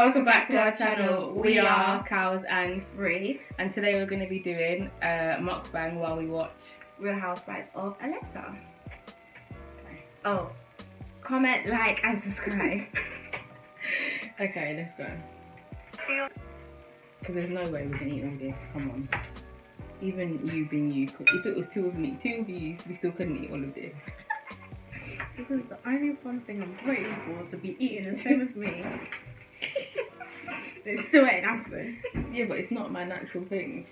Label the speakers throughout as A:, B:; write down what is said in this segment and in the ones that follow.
A: Welcome back to our channel. We are KALS and REE, and today we're going to be doing a mukbang while we watch
B: Real Housewives of Atlanta. Oh, comment, like, and subscribe.
A: Okay, let's go. Because there's no way we can eat all this. Come on. Even you being you, if it was two of you, we still couldn't eat all of this.
B: This is the only fun thing I'm waiting for, to be eating the same as me. It still ain't happening.
A: Yeah, but it's not my natural thing.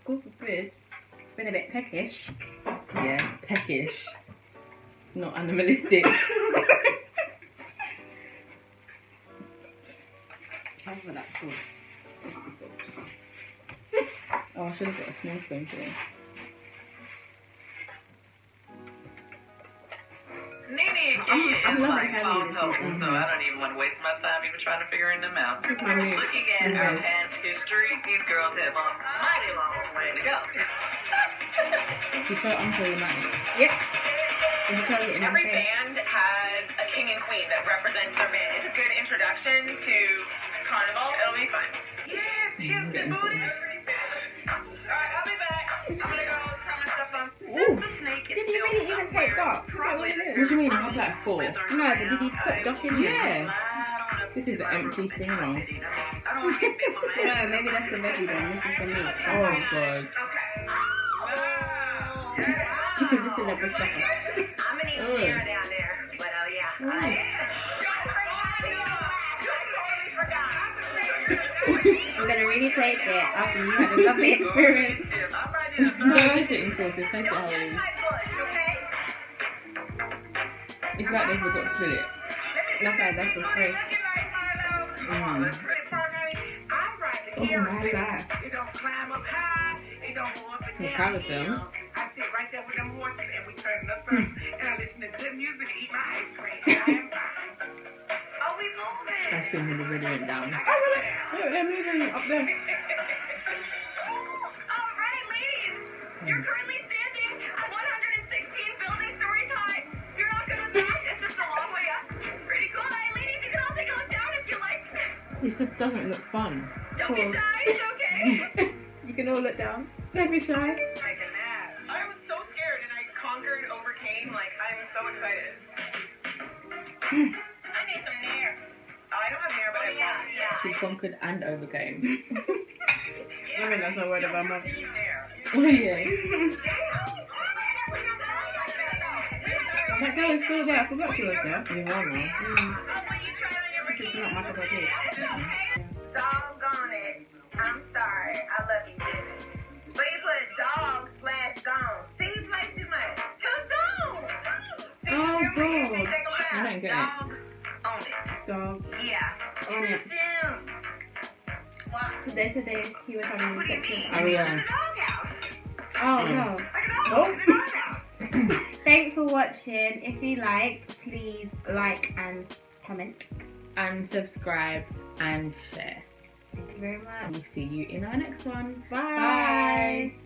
B: God forbid. It's been a bit peckish.
A: Yeah, peckish. Not animalistic.
B: However that's called.
A: Oh, I should have got a small spoon for this.
C: I'm loving KALS helpful, so I don't even want to waste my time even trying to figure them out. Looking at our past history, these girls have a mighty long way to go.
A: You felt unproblematic.
B: Yep.
C: Every band has a king and queen that represents their band. It's a good introduction to Carnival. It'll be fun. Yes, hips and booty. Alright, I'll be back. I'm gonna go turn my stuff on. Since the snake is
B: Did he really even take Doc?
C: probably
A: What do you mean? I had like 4.
B: No, but did he put Doc in there?
A: Yeah. This is an empty thing now.
C: I don't want to get people mad.
B: No, maybe that's the veggie one. This is the meat.
A: Oh god.
B: This is like the stuff.
C: I'm gonna eat dinner down there, but yeah, I am.
B: I'm gonna really take it after you had a lovely experience.
A: No dipping sauces, taste it how it is. It's like they forgot to fill it.
B: That's why this was free.
A: Oh my god.
C: It don't climb up high, it don't go up and down.
A: Carousel.
C: I sit right there with them horses and we turn in a circle and I listen to good music and eat my ice cream. And I am fine. Oh, we moving.
A: That's been when the video went down.
B: Oh, really? Look, they're moving up there.
C: All right, ladies. You're currently standing at 116 building stories high. You're not gonna smash. It's just a long way up. Pretty cool. Hey, ladies, you can all take a look down if you like.
A: This just doesn't look fun.
C: Don't be shy. It's okay.
B: You can all look down. Don't be shy.
C: Take a nap. I was so scared and I conquered, overcame. Like, I'm so excited. I need some nair. Oh, I don't have nair, but I want it.
A: She conquered and overcame.
B: I mean, that's a word of our mouth.
A: Oh yeah.
B: That girl is still there. I forgot she was there.
A: You know now.
B: This is not my cup of tea.
C: Doggone it. I'm sorry. I love you, Dennis. But you put dog/gone. See, you play too much. Too soon.
A: Oh god. I don't get it.
C: Dog on it.
B: Dog.
C: Yeah.
B: On it.
C: Too soon. Why?
B: They said he was having
C: What do you
B: sex with
C: mean?
A: Oh, yeah.
C: In the doghouse.
B: Oh, no.
C: Like a dog in the doghouse.
B: Thanks for watching. If you liked, please like and comment.
A: And subscribe and share.
B: Thank you very much.
A: We'll see you in our next one.
B: Bye.